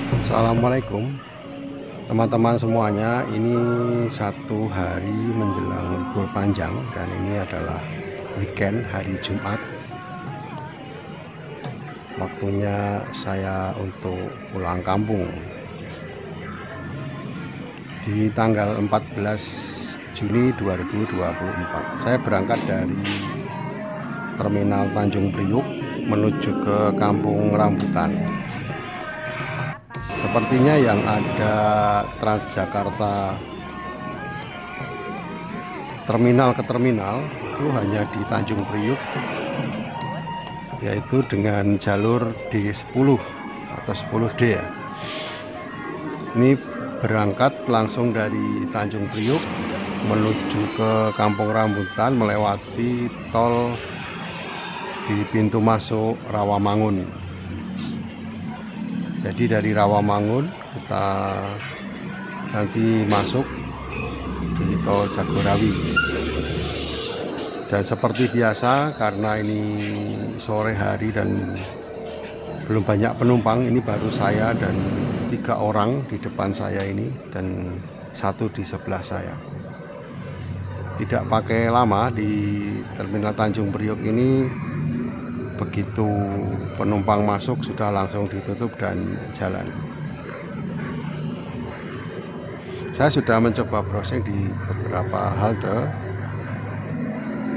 Assalamualaikum teman-teman semuanya. Ini satu hari menjelang libur panjang dan ini adalah weekend, hari Jumat. Waktunya saya untuk pulang kampung. Di tanggal 14 Juni 2024 saya berangkat dari Terminal Tanjung Priuk menuju ke Kampung Rambutan. Sepertinya yang ada Transjakarta terminal ke terminal itu hanya di Tanjung Priuk, yaitu dengan jalur D10 atau 10D ya. Ini berangkat langsung dari Tanjung Priuk menuju ke Kampung Rambutan melewati tol di pintu masuk Rawamangun. Jadi dari Rawamangun kita nanti masuk di tol Jagorawi. Dan seperti biasa, karena ini sore hari dan belum banyak penumpang, ini baru saya dan 3 orang di depan saya ini dan 1 di sebelah saya. Tidak pakai lama di Terminal Tanjung Priok ini, begitu penumpang masuk sudah langsung ditutup dan jalan. Saya sudah mencoba browsing di beberapa halte,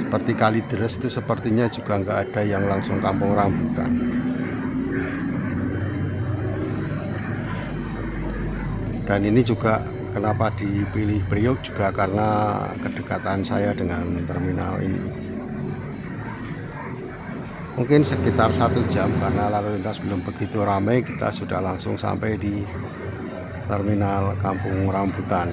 seperti Kalideres itu sepertinya juga nggak ada yang langsung Kampung Rambutan. Dan ini juga kenapa dipilih Priok juga karena kedekatan saya dengan terminal ini. Mungkin sekitar 1 jam karena lalu lintas belum begitu ramai, kita sudah langsung sampai di Terminal Kampung Rambutan.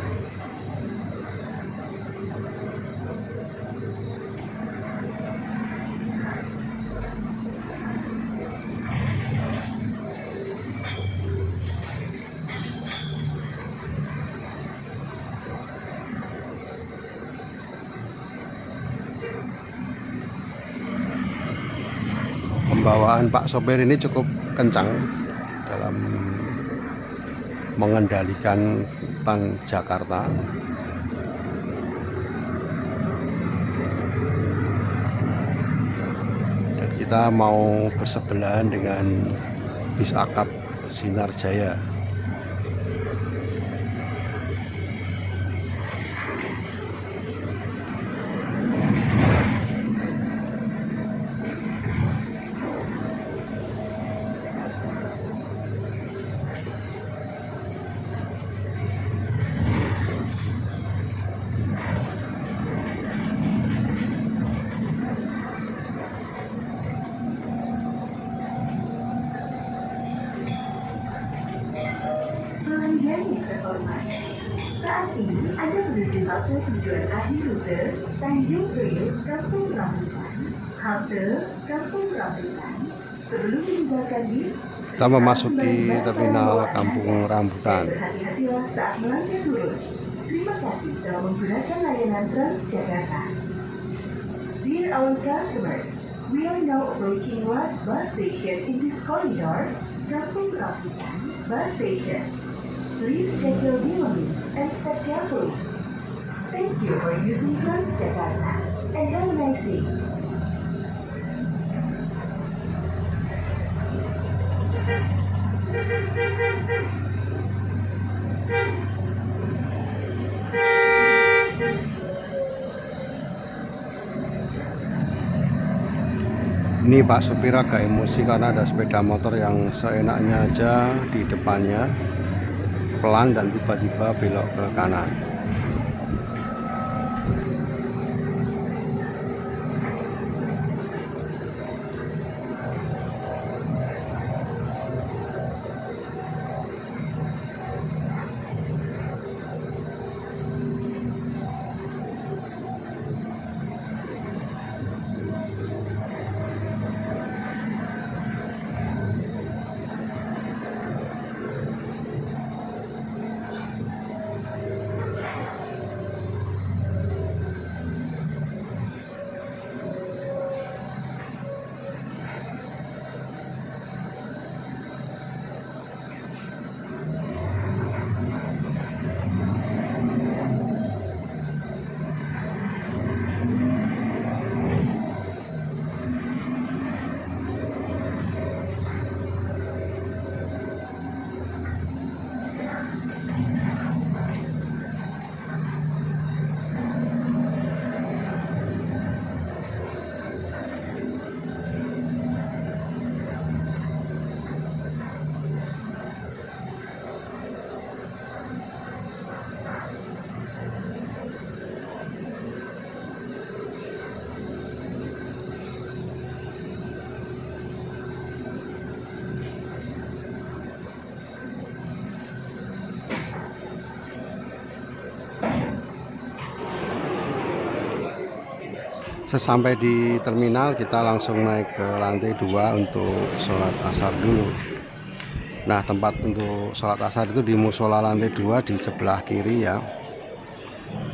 Pembawaan Pak sopir ini cukup kencang dalam mengendalikan Transjakarta. Dan kita mau bersebelahan dengan bis akap Sinar Jaya. Saat ini Anda menuju halte tujuan akhir rute Tanjung Priok Kampung Rambutan, halte Kampung Rambutan. Sebelum meninggalkan bis, kita memasuki Terminal Kampung Rambutan. Berhati-hatilah saat melangkah turun. Terima kasih telah menggunakan layanan Transjakarta. Dear our customers, we are now approaching last bus station in this corridor, Kampung Rambutan Bus Station. Please check your belongings and step carefully. Thank you for using Transjakarta and have a nice day. Ini Pak supir agak emosi karena ada sepeda motor yang seenaknya aja di depannya pelan dan tiba-tiba belok ke kanan. Sesampai di terminal kita langsung naik ke lantai 2 untuk sholat asar dulu. Nah, tempat untuk sholat asar itu di musola lantai 2 di sebelah kiri ya.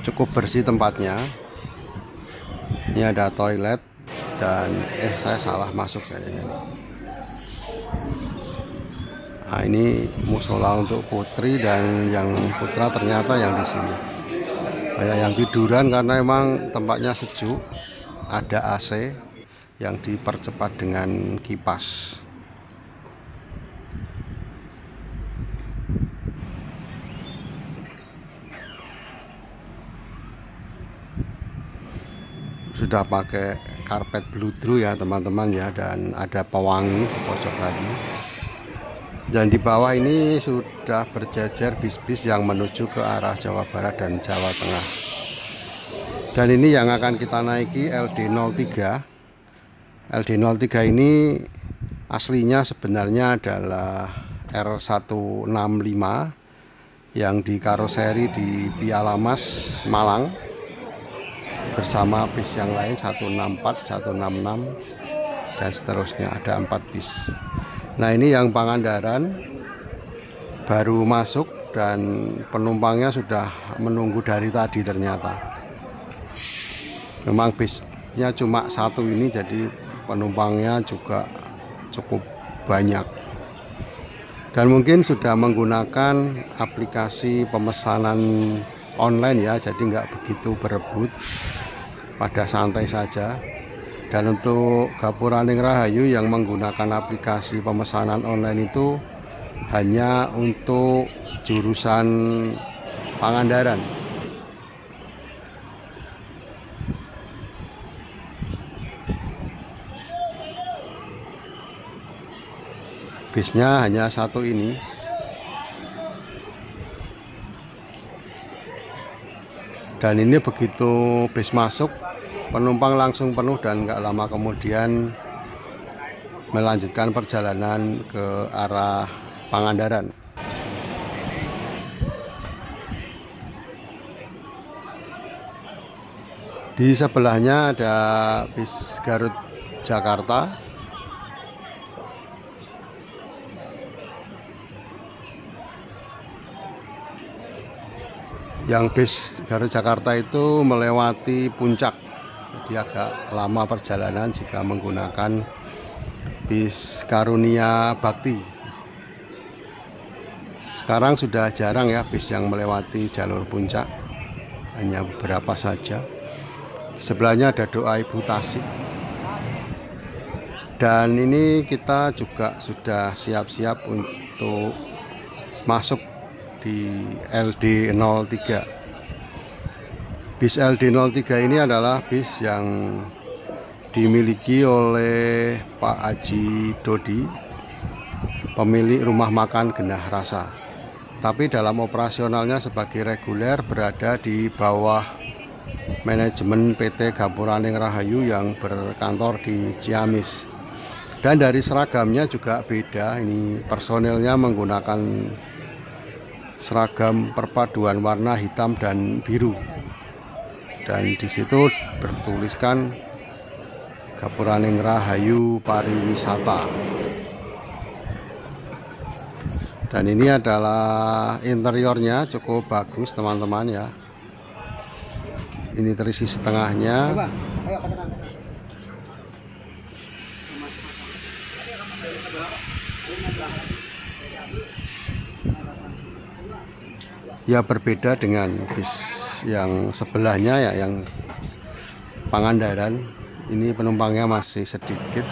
Cukup bersih tempatnya. Ini ada toilet dan saya salah masuk kayaknya nih. Nah, ini musola untuk putri dan yang putra ternyata yang di sini. Kayak yang tiduran karena emang tempatnya sejuk. Ada AC yang dipercepat dengan kipas. Sudah pakai karpet bludru ya teman-teman ya, dan ada pewangi di pojok tadi. Dan di bawah ini sudah berjajar bis-bis yang menuju ke arah Jawa Barat dan Jawa Tengah. Dan ini yang akan kita naiki LD03. LD03 ini aslinya sebenarnya adalah R165 yang dikaroseri di Pialamas Malang bersama bis yang lain 164, 166 dan seterusnya, ada 4 bis. Nah, ini yang Pangandaran baru masuk dan penumpangnya sudah menunggu dari tadi ternyata. Memang bisnya cuma satu ini, jadi penumpangnya juga cukup banyak. Dan mungkin sudah menggunakan aplikasi pemesanan online ya, jadi nggak begitu berebut, pada santai saja. Dan untuk Gapuraning Rahayu yang menggunakan aplikasi pemesanan online itu hanya untuk jurusan Pangandaran. Bisnya hanya satu ini. Dan ini begitu bis masuk, penumpang langsung penuh dan nggak lama kemudian melanjutkan perjalanan ke arah Pangandaran. Di sebelahnya ada bis Garut Jakarta. Yang bis Garut Jakarta itu melewati puncak, jadi agak lama perjalanan jika menggunakan bis Karunia Bakti. Sekarang sudah jarang ya bis yang melewati jalur puncak, hanya beberapa saja. Sebelahnya ada doa Ibu Tasik. Dan ini kita juga sudah siap-siap untuk masuk di LD03. Bis LD03 ini adalah bis yang dimiliki oleh Pak Haji Dodi, pemilik rumah makan Genah Rasa. Tapi dalam operasionalnya sebagai reguler berada di bawah manajemen PT Gapuraning Rahayu yang berkantor di Ciamis. Dan dari seragamnya juga beda, ini personelnya menggunakan seragam perpaduan warna hitam dan biru, dan di situ bertuliskan Gapuraning Rahayu Pariwisata. Dan ini adalah interiornya, cukup bagus teman-teman ya. Ini terisi setengahnya. Ya, berbeda dengan bis yang sebelahnya ya, yang Pangandaran. Ini penumpangnya masih sedikit,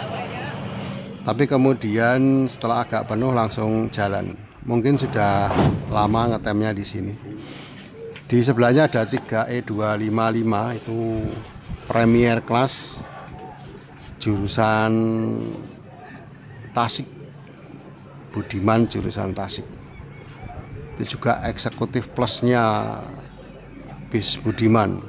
tapi kemudian setelah agak penuh langsung jalan. Mungkin sudah lama ngetemnya di sini. Di sebelahnya ada 3E255, itu Premier Class jurusan Tasik, Budiman jurusan Tasik. Itu juga eksekutif plusnya bis Budiman.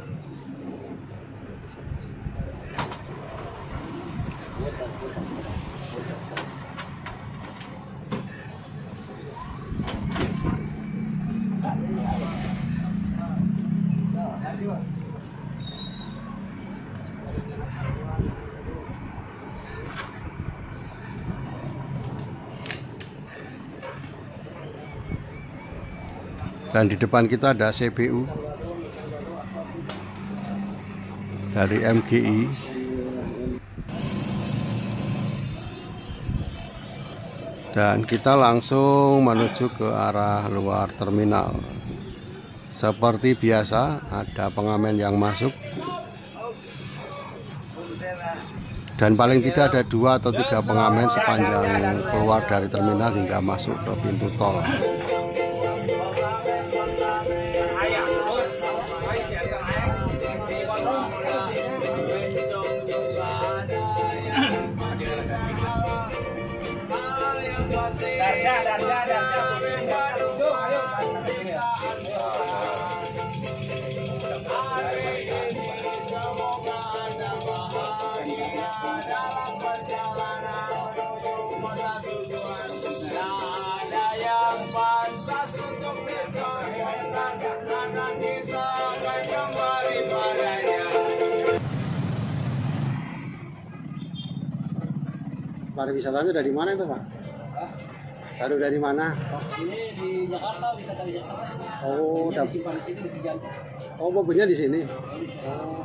Dan di depan kita ada CBU dari MGI. Dan kita langsung menuju ke arah luar terminal. Seperti biasa, ada pengamen yang masuk. Dan paling tidak ada 2 atau 3 pengamen sepanjang keluar dari terminal hingga masuk ke pintu tol. Pariwisatanya dari mana itu, Pak? Baru dari mana? Ini di Jakarta, wisata di Jakarta. Oh, Ini disimpan di sini di Cijantung. oh, mobilnya di sini. Oh.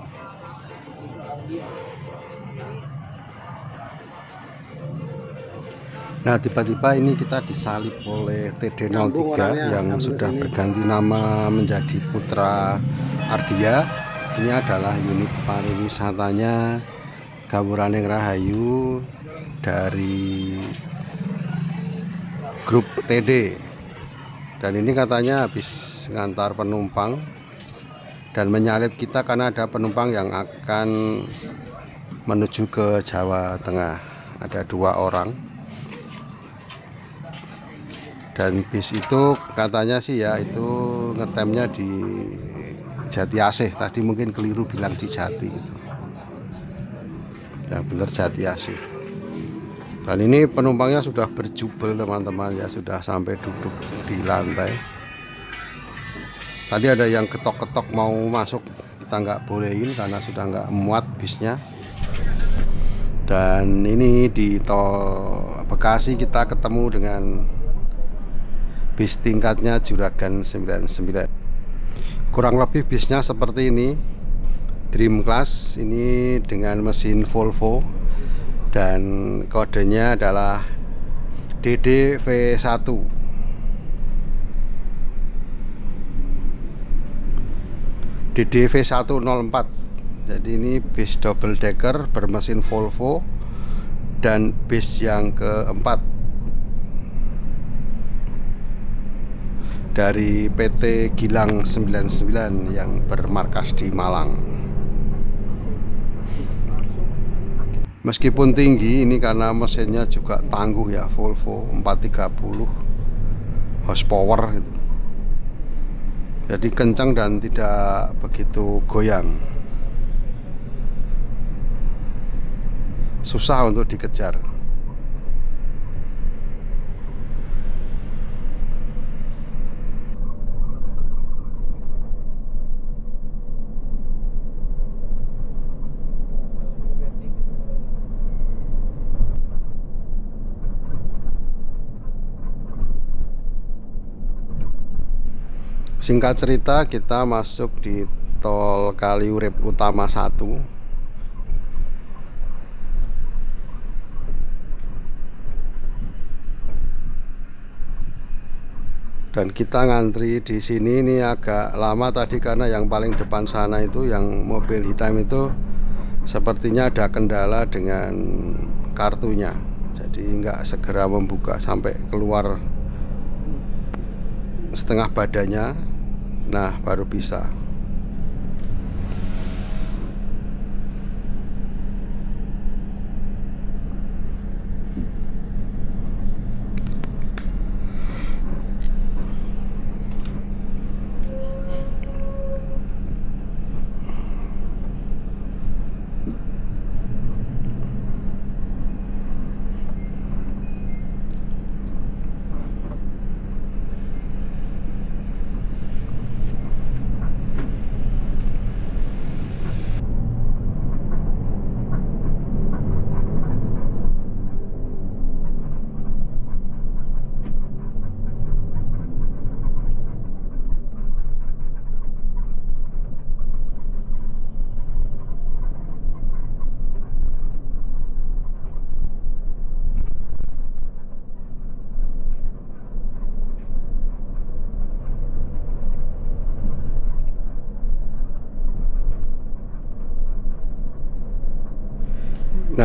Nah, tiba-tiba ini kita disalib oleh TD03 yang sudah berganti nama menjadi Putra Ardia. Ini adalah unit pariwisatanya Gawuraning Rahayu dari grup TD. Dan ini katanya habis ngantar penumpang dan menyalip kita karena ada penumpang yang akan menuju ke Jawa Tengah. Ada 2 orang. Dan bis itu katanya sih ya itu ngetemnya di Jati Asih. Tadi mungkin keliru bilang Cijati gitu. Yang benar Jati Asih. Dan ini penumpangnya sudah berjubel teman-teman ya, sudah sampai duduk di lantai. Tadi ada yang ketok-ketok mau masuk, kita nggak bolehin karena sudah nggak muat bisnya. Dan ini di tol Bekasi kita ketemu dengan bis tingkatnya Juragan 99. Kurang lebih bisnya seperti ini, Dream Class ini dengan mesin Volvo dan kodenya adalah DDV1. DDV104. Jadi ini bis double decker bermesin Volvo dan bis yang keempat dari PT Gilang 99 yang bermarkas di Malang. Meskipun tinggi, ini karena mesinnya juga tangguh ya, Volvo 430 horsepower gitu. Jadi kencang dan tidak begitu goyang. Susah untuk dikejar. Singkat cerita, kita masuk di tol Kaliurip Utama 1. Dan kita ngantri di sini ini agak lama tadi karena yang paling depan sana itu yang mobil hitam itu sepertinya ada kendala dengan kartunya. Jadi nggak segera membuka sampai keluar setengah badannya, nah baru bisa.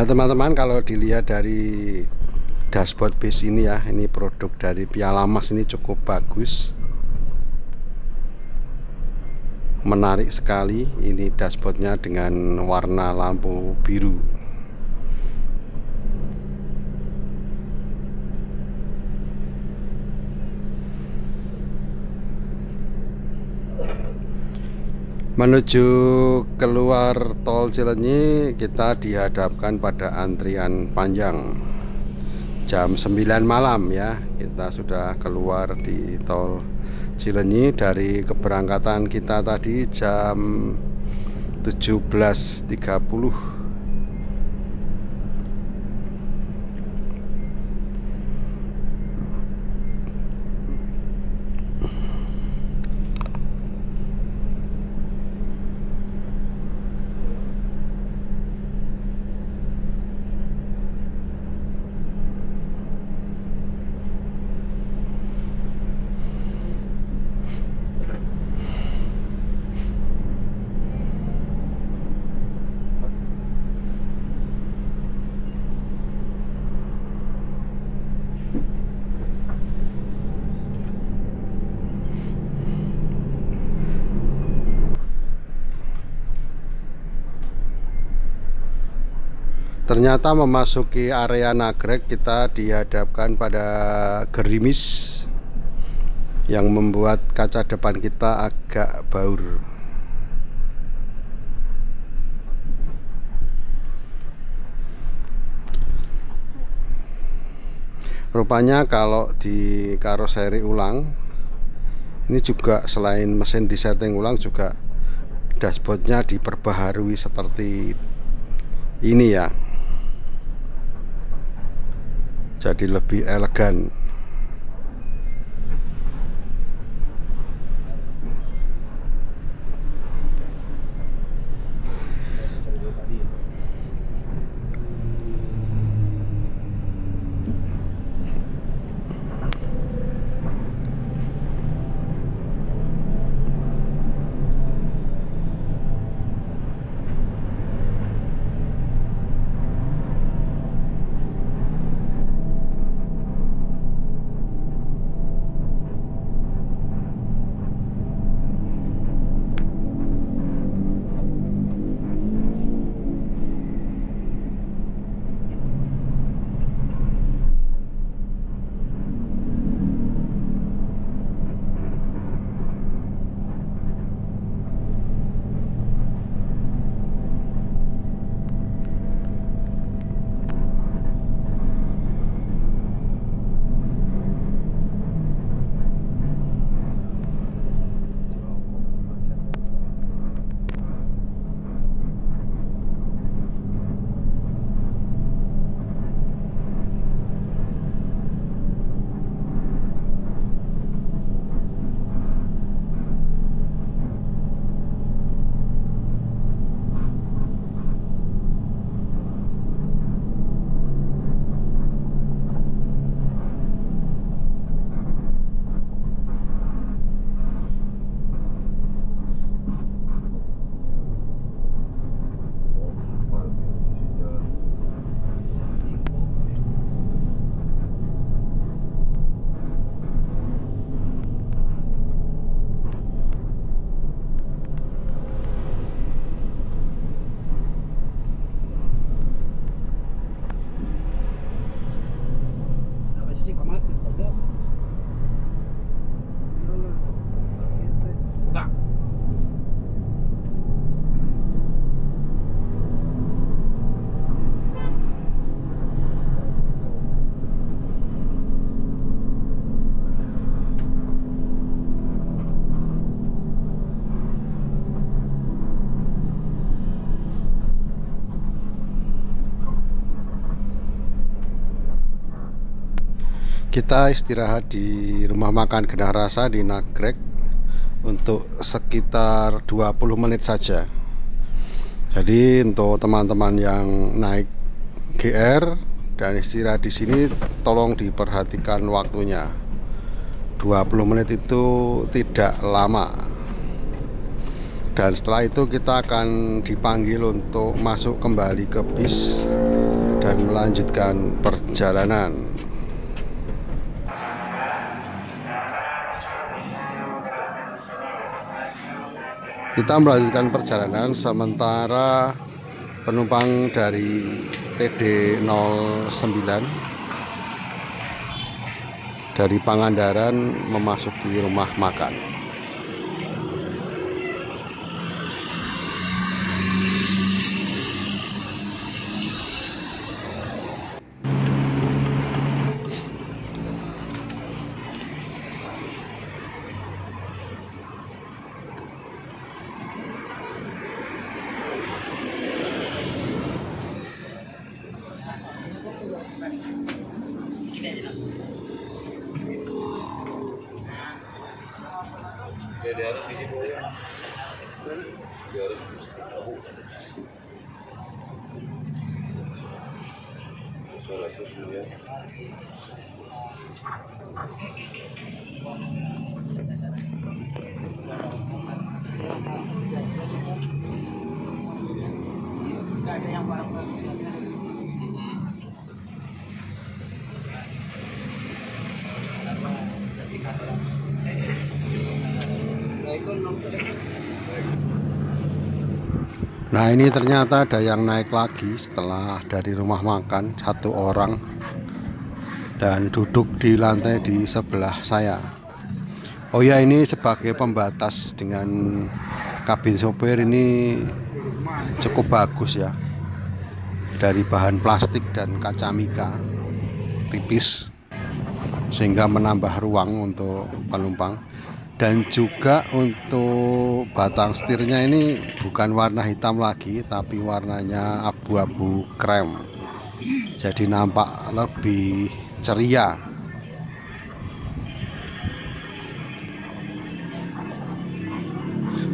Nah teman-teman, kalau dilihat dari dashboard bis ini ya, ini produk dari Pialamas, ini cukup bagus, menarik sekali. Ini dashboardnya dengan warna lampu biru. Menuju keluar tol Cilenyi, kita dihadapkan pada antrian panjang. Jam 9 malam ya, kita sudah keluar di tol Cilenyi. Dari keberangkatan kita tadi jam 17.30. Ternyata memasuki area Nagrek, kita dihadapkan pada gerimis yang membuat kaca depan kita agak baur. Rupanya kalau di karoseri ulang, ini juga selain mesin disetting ulang, juga dashboardnya diperbaharui seperti ini ya. Jadi lebih elegan. Kita istirahat di rumah makan Genah Rasa di Nagrek untuk sekitar 20 menit saja. Jadi untuk teman-teman yang naik GR dan istirahat di sini, tolong diperhatikan waktunya. 20 menit itu tidak lama. Dan setelah itu kita akan dipanggil untuk masuk kembali ke bis dan melanjutkan perjalanan. Kita melanjutkan perjalanan sementara penumpang dari TD 09 dari Pangandaran memasuki rumah makan. Nah, ini ternyata ada yang naik lagi setelah dari rumah makan, satu orang, dan duduk di lantai di sebelah saya. Oh ya, ini sebagai pembatas dengan kabin sopir ini cukup bagus ya, dari bahan plastik dan kaca mika tipis sehingga menambah ruang untuk penumpang. Dan juga untuk batang setirnya ini bukan warna hitam lagi, tapi warnanya abu-abu krem, jadi nampak lebih ceria.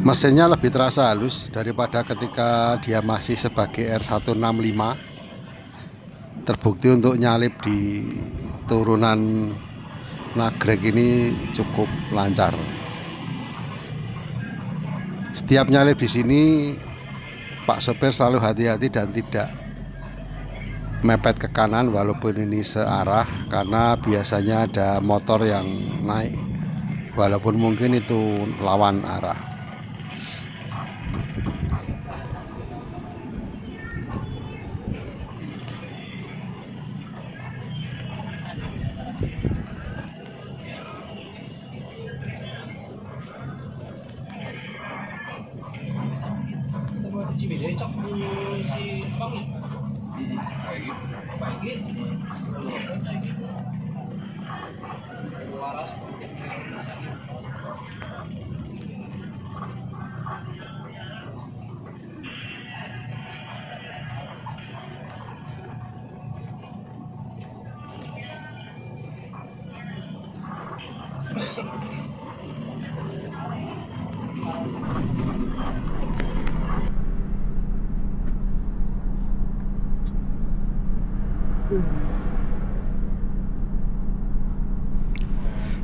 Mesinnya lebih terasa halus daripada ketika dia masih sebagai R165. Terbukti untuk nyalip di turunan Nagrek ini cukup lancar. Setiap nyalip di sini Pak sopir selalu hati-hati dan tidak mepet ke kanan walaupun ini searah, karena biasanya ada motor yang naik walaupun mungkin itu lawan arah.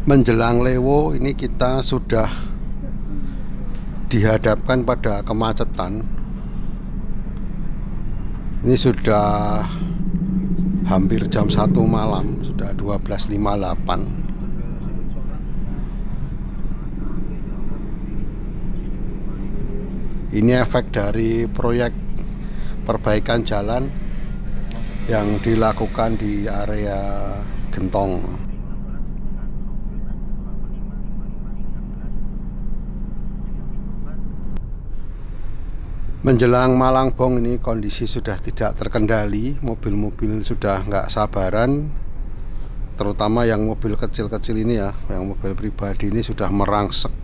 Menjelang Lewo ini kita sudah dihadapkan pada kemacetan. Ini sudah hampir jam 1 malam, sudah 12.58. Ini efek dari proyek perbaikan jalan yang dilakukan di area Gentong. Menjelang Malangbong ini kondisi sudah tidak terkendali, mobil-mobil sudah nggak sabaran, terutama yang mobil kecil-kecil ini ya, yang mobil pribadi ini sudah merangsek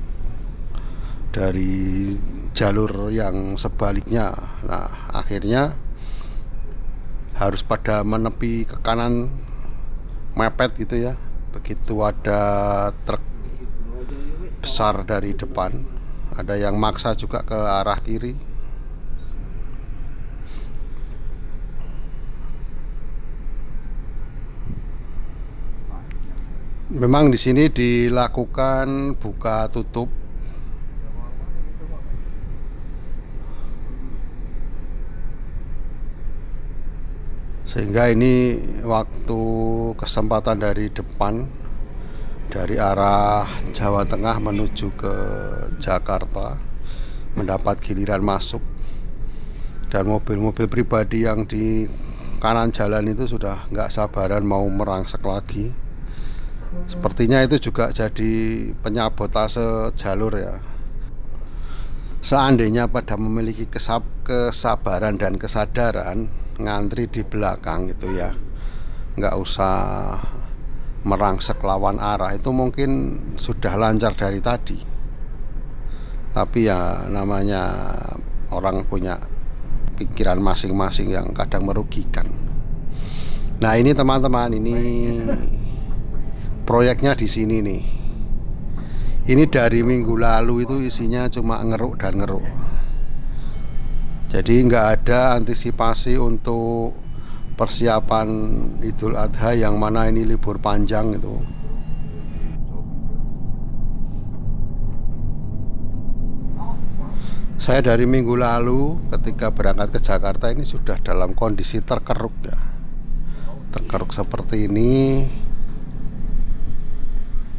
dari jalur yang sebaliknya. Nah, akhirnya harus pada menepi ke kanan, mepet gitu ya. Begitu ada truk besar dari depan, ada yang maksa juga ke arah kiri. Memang di sini dilakukan buka tutup. Sehingga ini waktu kesempatan dari depan, dari arah Jawa Tengah menuju ke Jakarta, mendapat giliran masuk. Dan mobil-mobil pribadi yang di kanan jalan itu sudah nggak sabaran mau merangsek lagi. Sepertinya itu juga jadi penyabotase jalur ya. Seandainya pada memiliki kesabaran dan kesadaran, ngantri di belakang itu ya, nggak usah merangsek lawan arah, itu mungkin sudah lancar dari tadi. Tapi ya namanya orang punya pikiran masing-masing yang kadang merugikan. Nah ini teman-teman, ini proyeknya di sini nih. Ini dari minggu lalu itu isinya cuma ngeruk dan ngeruk. Jadi nggak ada antisipasi untuk persiapan Idul Adha yang mana ini libur panjang itu. Saya dari minggu lalu ketika berangkat ke Jakarta ini sudah dalam kondisi terkeruk ya. Terkeruk seperti ini.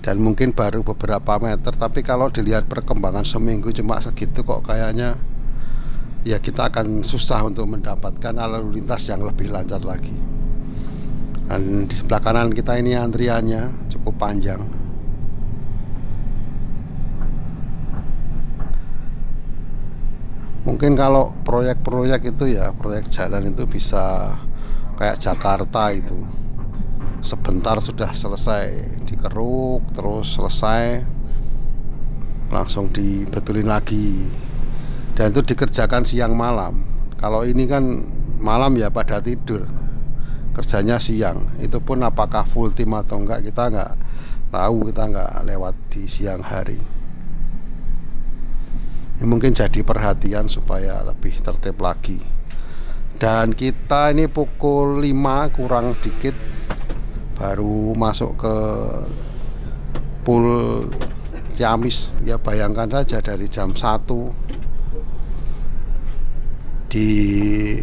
Dan mungkin baru beberapa meter, tapi kalau dilihat perkembangan seminggu cuma segitu kok kayaknya ya kita akan susah untuk mendapatkan lalu lintas yang lebih lancar lagi. Dan di sebelah kanan kita ini antriannya cukup panjang. Mungkin kalau proyek-proyek itu ya, proyek jalan itu bisa kayak Jakarta itu, sebentar sudah selesai, dikeruk terus selesai, langsung dibetulin lagi, dan itu dikerjakan siang malam. Kalau ini kan malam ya pada tidur, kerjanya siang. Itu pun apakah full tim atau enggak kita nggak tahu, kita nggak lewat di siang hari. Ini mungkin jadi perhatian supaya lebih tertib lagi. Dan kita ini pukul 5 kurang dikit baru masuk ke Pul Ciamis. Ya bayangkan saja dari jam 1 di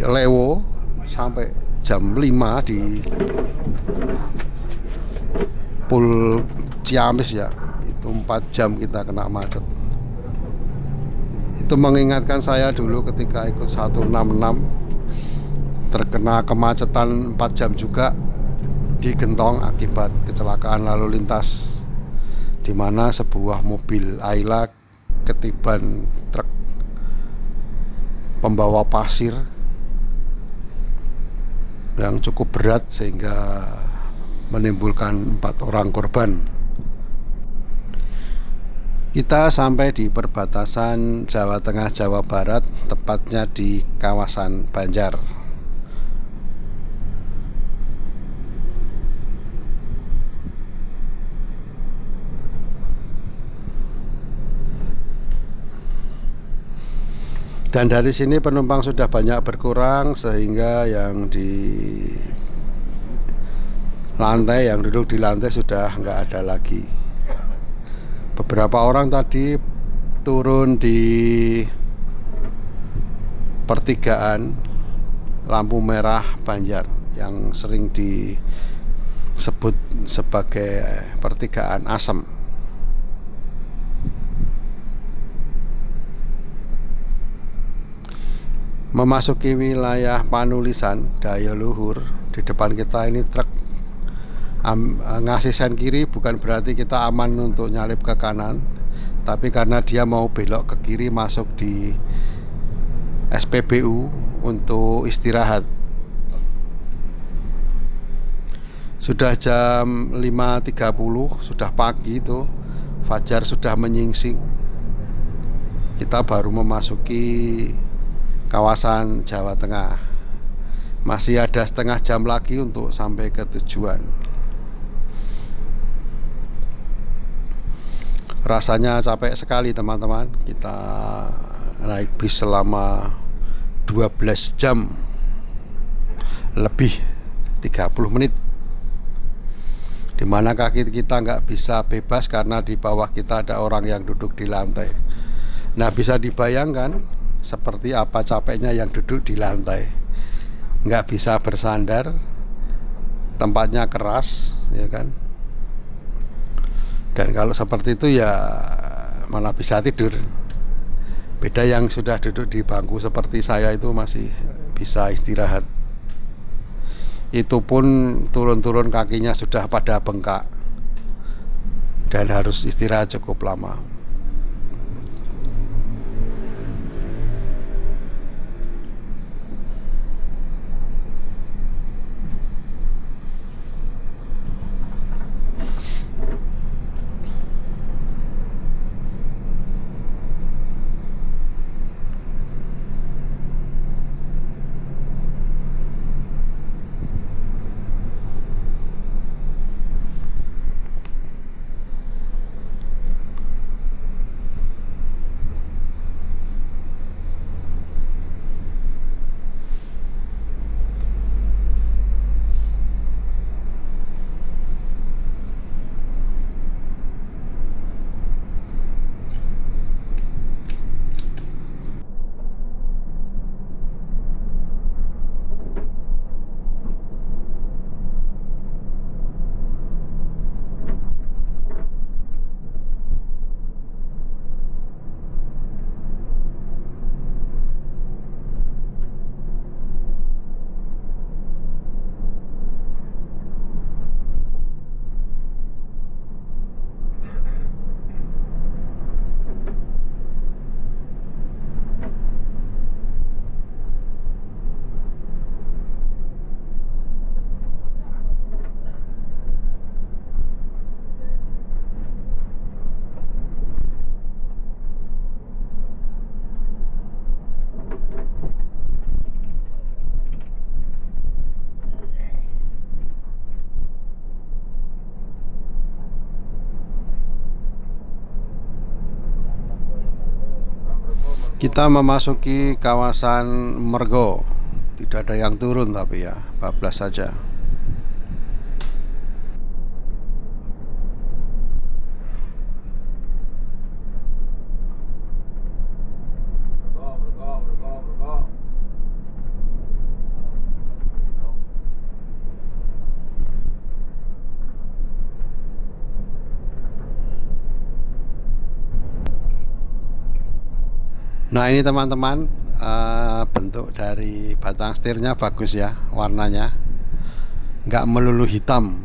Lewo sampai jam 5 di Pul Ciamis ya, itu 4 jam kita kena macet. Itu mengingatkan saya dulu ketika ikut 166 terkena kemacetan 4 jam juga di Gentong akibat kecelakaan lalu lintas, di mana sebuah mobil Ayla ketiban truk pembawa pasir yang cukup berat sehingga menimbulkan 4 orang korban. Kita sampai di perbatasan Jawa Tengah Jawa Barat, tepatnya di kawasan Banjar. Dan dari sini penumpang sudah banyak berkurang, sehingga yang di lantai, yang duduk di lantai sudah nggak ada lagi. Beberapa orang tadi turun di pertigaan lampu merah Banjar yang sering disebut sebagai pertigaan asem. Memasuki wilayah Panulisan Daya Luhur, di depan kita ini truk ngasih sen kiri, bukan berarti kita aman untuk nyalip ke kanan, tapi karena dia mau belok ke kiri masuk di SPBU untuk istirahat. Sudah jam 5.30, sudah pagi itu, fajar sudah menyingsing. Kita baru memasuki kawasan Jawa Tengah. Masih ada setengah jam lagi untuk sampai ke tujuan. Rasanya capek sekali teman-teman. Kita naik bis selama 12 jam lebih 30 menit, dimana kaki kita nggak bisa bebas karena di bawah kita ada orang yang duduk di lantai. Nah, bisa dibayangkan seperti apa capeknya yang duduk di lantai. nggak bisa bersandar, tempatnya keras, ya kan. Dan kalau seperti itu ya mana bisa tidur. Beda yang sudah duduk di bangku seperti saya itu masih bisa istirahat. Itu pun turun-turun kakinya sudah pada bengkak dan harus istirahat cukup lama. Kita memasuki kawasan Mergo. Tidak ada yang turun tapi ya, bablas saja. Nah ini teman-teman, bentuk dari batang setirnya bagus ya, warnanya nggak melulu hitam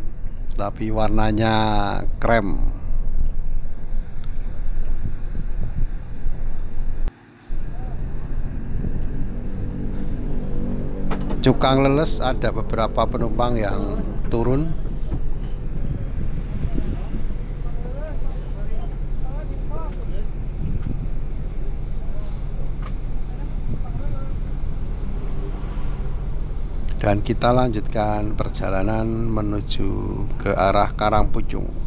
tapi warnanya krem. Cukang leles, ada beberapa penumpang yang turun. Dan kita lanjutkan perjalanan menuju ke arah Karangpucung.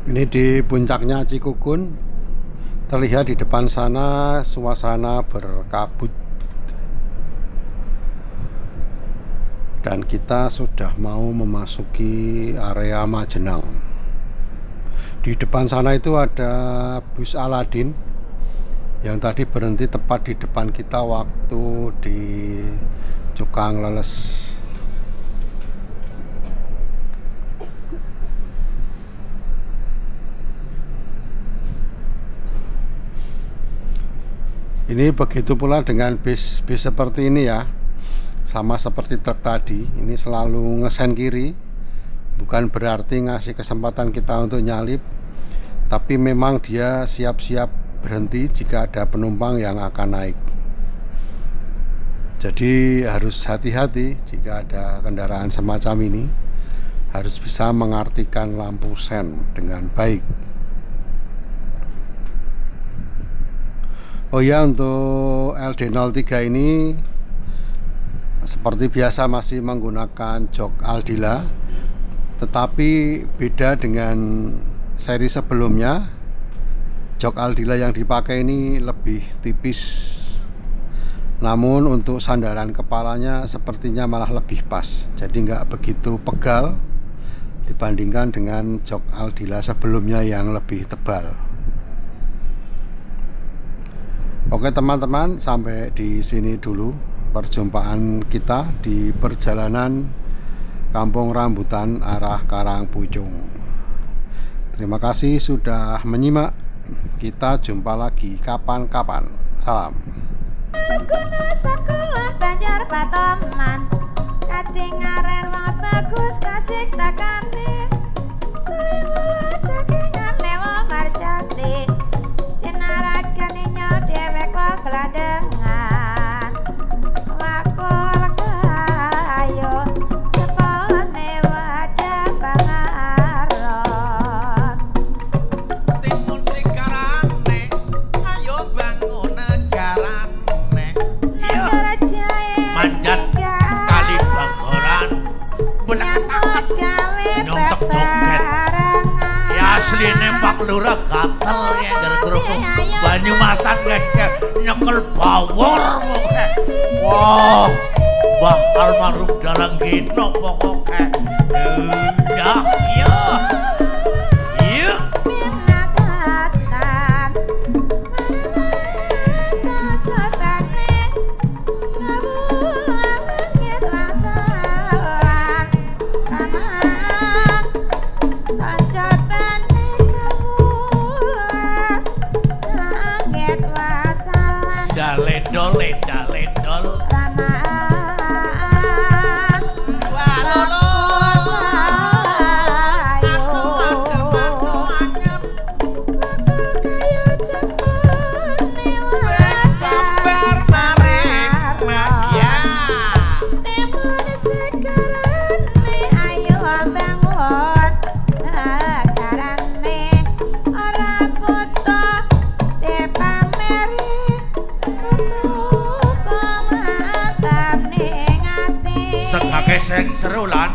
Ini di puncaknya Cikukun, terlihat di depan sana suasana berkabut. Dan kita sudah mau memasuki area Majenang. Di depan sana itu ada bus Aladin yang tadi berhenti tepat di depan kita waktu di Cukang Leles. Ini begitu pula dengan bis seperti ini ya. Sama seperti truk tadi, ini selalu ngesen kiri. Bukan berarti ngasih kesempatan kita untuk nyalip, tapi memang dia siap-siap berhenti jika ada penumpang yang akan naik. Jadi harus hati-hati jika ada kendaraan semacam ini. Harus bisa mengartikan lampu sen dengan baik. Oh ya, untuk LD03 ini seperti biasa masih menggunakan jok Aldila, tetapi beda dengan seri sebelumnya. Jok Aldila yang dipakai ini lebih tipis, namun untuk sandaran kepalanya sepertinya malah lebih pas, jadi nggak begitu pegal dibandingkan dengan jok Aldila sebelumnya yang lebih tebal. Oke teman-teman, sampai di sini dulu perjumpaan kita di perjalanan Kampung Rambutan arah Karangpucung. Terima kasih sudah menyimak. Kita jumpa lagi kapan-kapan. Salam. Gunung Sakulon Banjar Patoman, katingaren wong bagus kasih takane, suliwala jagingan lewo marjati, cinaragane nyo dhewek kok glandengan, wakul kayo cepone wadah pangaron. Timun sikarane, ayo bangun negarane. Negara jae Manjat kali Bagoran, nyambut gawe nyontek joget. Ya asline Pak Lurah gatel ya gergeruk Banyumasan ngecek nyekel bawor pokoke. Wah, Mbah almarhum Dalang Gino pokoke. Ya, iya. Iya. Minakatan marasa cobane ngawulang langit rasalan ramah sancobane kawulang langit wasalan Dalendol, dalendol. ramah Walolo. Anu ada manu anyar. bakul kayu jempone Sing sabar narik ya. timun sekarane ayo bangun negarane ora butuh dipameri butuh mantap ning ati Sebagai sing seru lan